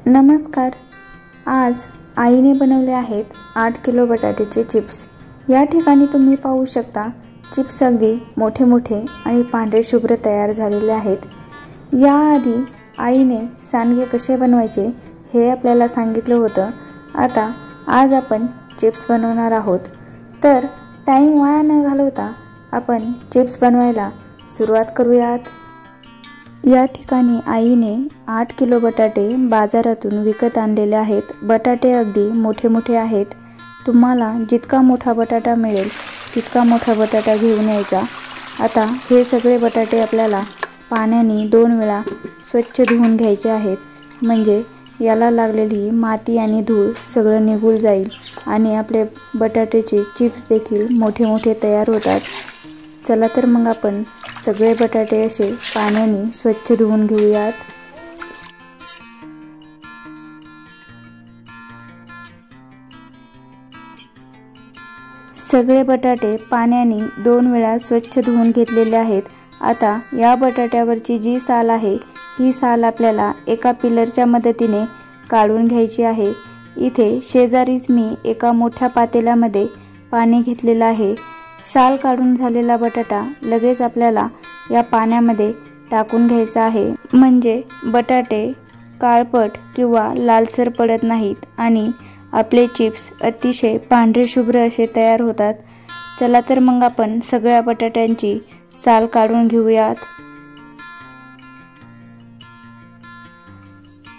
नमस्कार। आज आईने बनवले आहेत 8 किलो बटाट्याचे चिप्स। या ठिकाणी तुम्ही पाहू शकता चिप्स अगदी मोठे मोठे आणि पांढरे शुभ्र तयार झालेले आहेत। याआधी आईने सांडगे कसे बनवायचे हे आपल्याला सांगितलं होतं। आता आज आपण चिप्स बनवणार आहोत, तर टाइम वाया न घालवता आपण चिप्स बनवायला सुरुवात करूयात। या ठिकाणी आईने 8 किलो बटाटे बाजारातून विकत आणलेले आहेत। बटाटे अगदी मोठे मोठे आहेत। तुम्हाला जितका मोठा बटाटा मिळेल तितका मोठा बटाटा घेऊन यायचा। आता हे सगळे बटाटे आपल्याला पाण्याने 2 वेळा स्वच्छ धुवून घ्यायचे आहेत, म्हणजे याला लागलेली माती आणि धूळ सगळं निघून जाईल आणि आपले बटाट्याचे चिप्स देखील मोठे मोठे तयार होतात। चला तर मग आपण सगळे बटाटे असे पाण्याने स्वच्छ धुवून घेऊयात। सगळे बटाटे पाण्याने 2 वेळा स्वच्छ धुवून घेतलेले आहेत। आता या बटाट्यावरची जी साल आहे ही साल आपल्याला एका पिलरच्या मदतीने काढून घ्यायची आहे। इथे शेजारीच मी एका मोठ्या पातेल्यामध्ये पाणी घेतलेलं आहे। साल काढून झालेला बटाटा लगेच आपल्याला या पाण्यामध्ये टाकून घ्यायचा आहे, म्हणजे बटाटे काळपट किंवा लालसर पडत नाहीत आणि आपले चिप्स अतिशय पांढरे शुभ्र असे तयार होतात। चला तर मग आपण सगळ्या बटाट्यांची साल काढून घेऊयात।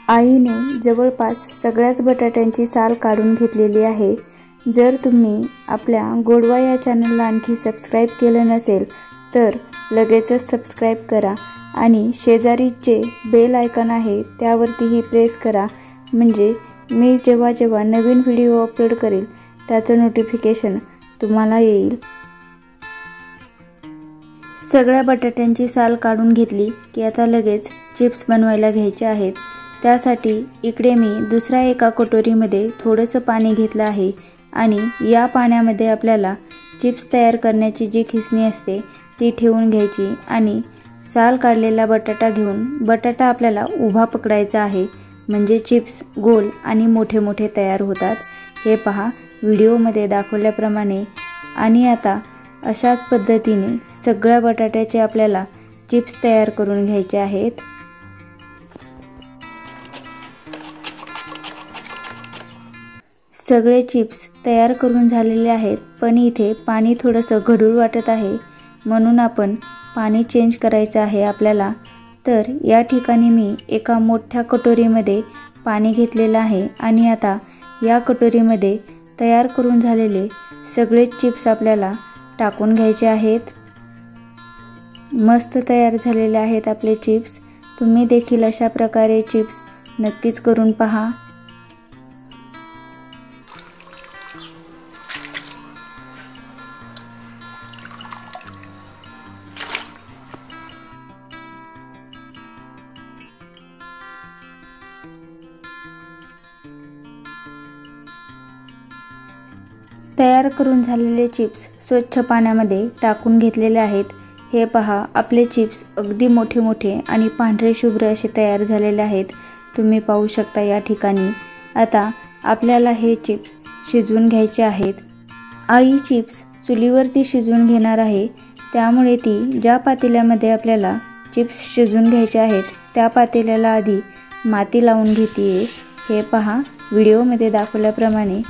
आईने जवळपास सगळ्याच बटाट्यांची साल काढून घेतलेली आहे। जर तुम्ही आपल्या गोडवा या चॅनलला आणखी सबस्क्राईब केलं नसेल तर लगेचच सबस्क्राईब करा आणि शेजारी जे बेल आयकॉन आहे त्यावरतीही प्रेस करा, म्हणजे मी जेव्हा नवीन व्हिडिओ अपलोड करेल त्याचं नोटिफिकेशन तुम्हाला येईल। सगळ्या बटाट्यांची साल काढून घेतली की आता लगेच चिप्स बनवायला घ्यायचे आहेत। त्यासाठी इकडे मी दुसऱ्या एका कटोरीमध्ये थोडंसं पाणी घेतलं आहे आणि या पाण्यामध्ये आपल्याला चिप्स तयार करण्याची जी खिसणी असते ती ठेवून घ्यायची आणि साल काढलेला बटाटा घेऊन बटाटा आपल्याला उभा पकडायचा आहे, म्हणजे चिप्स गोल आणि मोठे मोठे तयार होतात। हे पहा व्हिडिओमध्ये दाखवल्याप्रमाणे। आणि आता अशाच पद्धतीने सगळ्या बटाट्याचे आपल्याला चिप्स तयार करून घ्यायचे आहेत। सगळे चिप्स तयार करून झालेले आहेत, पण इथे पाणी थोडंसं गढूळ वाटत आहे, म्हणून आपण पाणी चेंज करायचं आहे आपल्याला। तर या ठिकाणी मी एका मोठ्या कटोरीमध्ये पाणी घेतलेलं आहे आणि आता या कटोरीमध्ये तयार करून झालेले सगळे चिप्स आपल्याला टाकून घ्यायचे आहेत। मस्त तयार झालेले आहेत आपले चिप्स। तुम्ही देखील अशा प्रकारे चिप्स नक्कीच करून पहा। तयार करून झालेले चिप्स स्वच्छ पाण्यामध्ये टाकून घेतलेले आहेत। हे पहा आपले चिप्स अगदी मोठे मोठे आणि पांढरे शुभ्र असे तयार झालेले आहेत। तुम्ही पाहू शकता या ठिकाणी। आता आपल्याला हे चिप्स शिजवून घ्यायचे आहेत। आई चिप्स चुलीवरती शिजवून घेणार आहे, त्यामुळे ती ज्या पातेल्यामध्ये आपल्याला चिप्स शिजवून घ्यायचे आहेत त्या पातेल्याला आधी माती लावून घेते। हे पहा व्हिडिओमध्ये दाखवल्याप्रमाणे।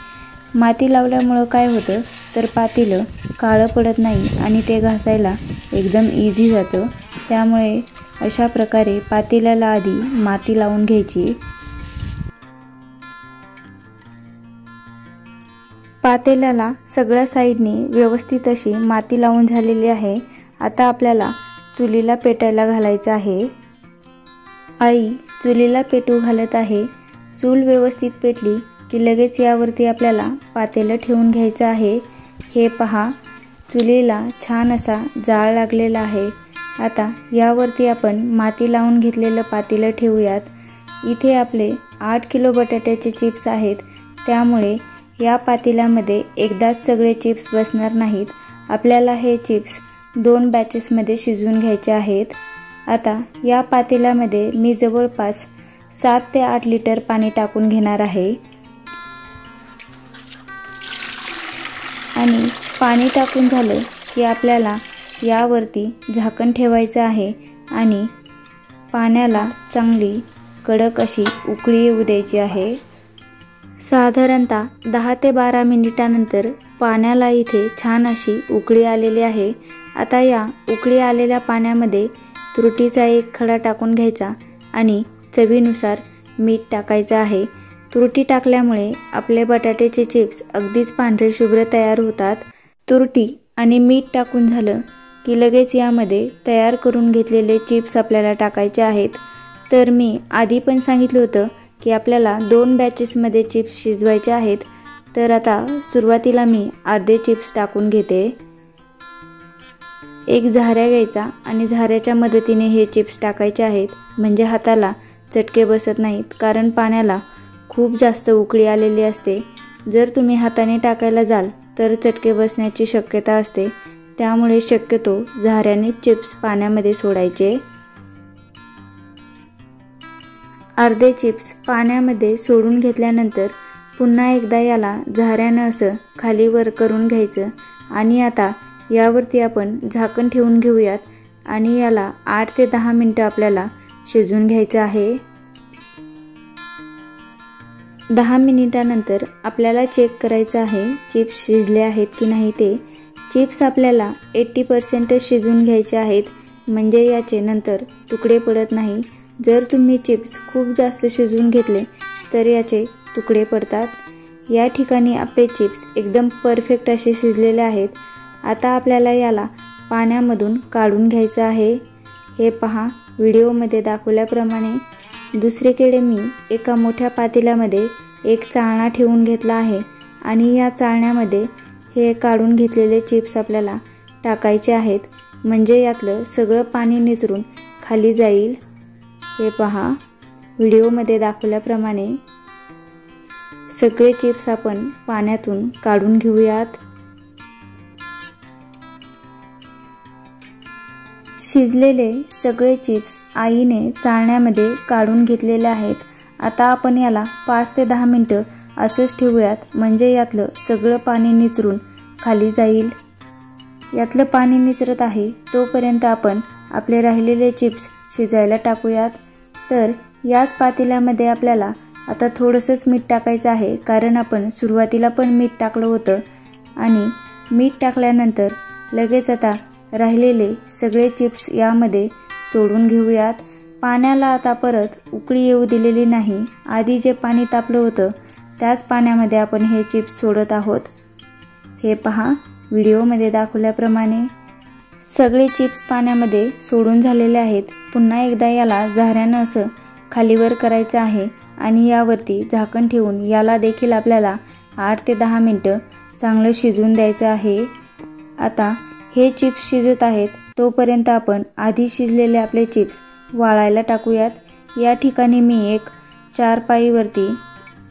माती लावल्यामुळं काय होतं तर पातेलं काळं पडत नाही आणि ते घासायला एकदम इझी जातं। त्यामुळे अशा प्रकारे पातेल्याला आधी माती लावून घ्यायची। पातेल्याला सगळ्या साईडनी व्यवस्थित अशी माती लावून झालेली आहे। आता आपल्याला चुलीला पेटायला घालायचं आहे। आई चुलीला पेटू घालत आहे। चूल व्यवस्थित पेटली की लगेच यावरती आपल्याला पातेलं ठेवून घ्यायचं आहे। हे पहा चुलीला छान असा जाळ लागलेला आहे। आता यावरती आपण माती लावून घेतलेलं पातेलं ठेवूयात। इथे आपले 8 किलो बटाट्याचे चिप्स आहेत, त्यामुळे या पातेल्यामध्ये एकदाच सगळे चिप्स बसणार नाहीत। आपल्याला हे चिप्स 2 बॅचेसमध्ये शिजवून घ्यायचे आहेत। आता या पातेल्यामध्ये मी जवळपास 7 ते 8 लिटर पाणी टाकून घेणार आहे आणि पाणी टाकून झालं की आपल्याला यावरती झाकण ठेवायचं आहे आणि पाण्याला चांगली कडक अशी उकळी येऊ द्यायची आहे। साधारणतः 10 ते 12 मिनिटानंतर पाण्याला इथे छान अशी उकळी आलेली आहे। आता या उकळी आलेल्या पाण्यामध्ये तुरटीचा एक खडा टाकून घ्यायचा आणि चवीनुसार मीठ टाकायचं आहे। तुरटी टाकल्यामुळे आपले बटाट्याचे चिप्स अगदीच पांढरे शुभ्र तयार होतात। तुरटी आणि मीठ टाकून झालं की लगेच यामध्ये तयार करून घेतलेले चिप्स आपल्याला टाकायचे आहेत। तर मी आधी पण सांगितलं होतं की आपल्याला 2 बॅचेसमध्ये चिप्स शिजवायचे आहेत। तर आता सुरुवातीला मी अर्धे चिप्स टाकून घेते। एक झाऱ्या घ्यायचा आणि झाऱ्याच्या मदतीने हे चिप्स टाकायचे आहेत, म्हणजे हाताला चटके बसत नाहीत, कारण पाण्याला खूप जास्त उकळी आलेली असते। जर तुम्ही हाताने टाकायला जाल तर चटके बसण्याची शक्यता असते, त्यामुळे शक्यतो झाऱ्याने चिप्स पाण्यामध्ये सोडायचे। अर्धे चिप्स पाण्यामध्ये सोडून घेतल्यानंतर पुन्हा एकदा याला झाऱ्यानं असं खाली वर करून घ्यायचं आणि आता यावरती आपण झाकण ठेवून घेऊयात आणि याला 8 ते 10 मिनिटं आपल्याला शिजवून घ्यायचं आहे। 10 मिनिटानंतर आपल्याला चेक करायचं आहे चिप्स शिजले आहेत की नाही ते। चिप्स आपल्याला 80% शिजवून घ्यायचे आहेत, म्हणजे याचे नंतर तुकडे पडत नाही। जर तुम्ही चिप्स खूप जास्त शिजवून घेतले तर याचे तुकडे पडतात। या ठिकाणी आपले चिप्स एकदम परफेक्ट असे शिजलेले आहेत। आता आपल्याला याला पाण्यामधून काढून घ्यायचं आहे। हे पहा, व्हिडिओमध्ये दाखवल्याप्रमाणे। दुसरीकडे मी एका मोठ्या पातेल्यामध्ये एक चाळणा ठेवून घेतला आहे आणि या चाळण्यामध्ये हे काढून घेतलेले चिप्स आपल्याला टाकायचे आहेत, म्हणजे यातलं सगळं पाणी निचरून खाली जाईल। हे पहा, व्हिडिओमध्ये दाखवल्याप्रमाणे सगळे चिप्स आपण पाण्यातून काढून घेऊयात। शिजलेले सगळे चिप्स आईने चाळण्यामध्ये काढून घेतलेले आहेत। आता आपण याला 5 ते 10 मिनिटं असंच ठेवूयात, म्हणजे यातलं सगळं पाणी निचरून खाली जाईल। यातलं पाणी निचरत आहे तोपर्यंत आपण आपले राहिलेले चिप्स शिजायला टाकूयात। तर याच पातेल्यामध्ये आपल्याला आता थोडंसंच मीठ टाकायचं आहे, कारण आपण सुरुवातीला पण मीठ टाकलं होतं आणि मीठ टाकल्यानंतर लगेच आता राहिलेले सगळे चिप्स यामध्ये सोडून घेऊयात। पाण्याला आता परत उकळी येऊ दिलेली नाही, आधी जे पाणी तापलं होतं त्याच पाण्यामध्ये आपण हे चिप्स सोडत आहोत। हे पहा, व्हिडिओमध्ये दाखवल्याप्रमाणे सगळे चिप्स पाण्यामध्ये सोडून झालेले आहेत। पुन्हा एकदा याला झाऱ्यानं असं खालीवर करायचं आहे आणि यावरती झाकण ठेवून याला देखील आपल्याला 8 ते 10 मिनिटं चांगलं शिजवून द्यायचं आहे। आता हे चिप्स शिजत आहेत तोपर्यंत आपण आधी शिजलेले आपले चिप्स वाळायला टाकूयात। या ठिकाणी मी एक 4 पाईवरती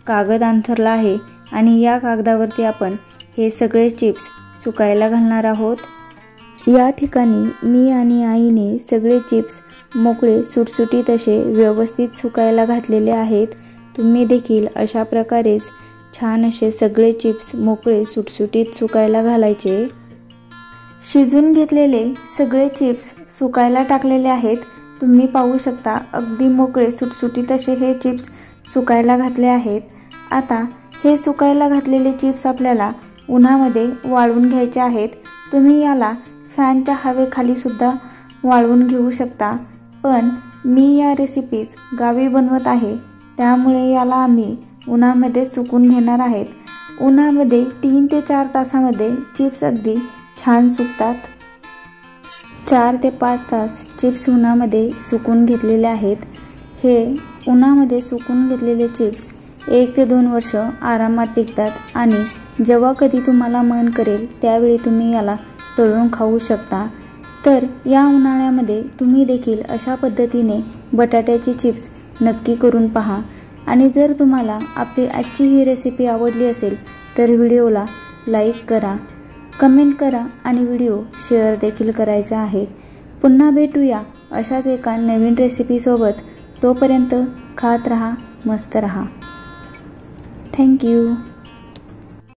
कागद अंथरला आहे आणि या कागदावरती आपण हे सगळे चिप्स सुकायला घालणार आहोत। या ठिकाणी मी आणि आईने सगळे चिप्स मोकळे सुटसुटीत असे व्यवस्थित सुकायला घातलेले आहेत। तुम्ही देखील अशा प्रकारेच छान असे सगळे चिप्स मोकळे सुटसुटीत सुकायला घालायचे। शिजून घेतलेले सगळे चिप्स सुकायला टाकलेले आहेत। तुम्ही पाहू शकता अगदी मोकळे सुटसुटीत असे हे चिप्स सुकायला घातले आहेत। आता हे सुकायला घातलेले चिप्स आपल्याला उन्हामध्ये वाळवून घ्यायचे आहेत। तुम्ही याला फॅनच्या हवेखाली सुद्धा वाळवून घेऊ शकता, पण मी या रेसिपीज गावी बनवत आहे, त्यामुळे याला आम्ही उन्हामध्ये सुकून घेणार आहेत। उन्हामध्ये 3 ते 4 तासामध्ये चिप्स अगदी छान सुकतात। 4 ते 5 तास चिप्स उन्हामध्ये सुकून घेतलेले आहेत। हे उन्हामध्ये सुकून घेतलेले चिप्स 1 ते 2 वर्ष आरामात टिकतात आणि जेव्हा कधी तुम्हाला मन करेल त्यावेळी तुम्ही याला तळून खाऊ शकता। तर या उन्हाळ्यामध्ये तुम्ही देखील अशा पद्धतीने बटाट्याची चिप्स नक्की करून पहा आणि जर तुम्हाला आपली आजची ही रेसिपी आवडली असेल तर व्हिडिओला लाईक करा, कमेंट करा आणि व्हिडिओ शेअर देखील करायचा आहे। पुन्हा भेटूया अशाच एका नवीन रेसिपीसोबत। तोपर्यंत खात रहा, मस्त रहा. थँक्यू.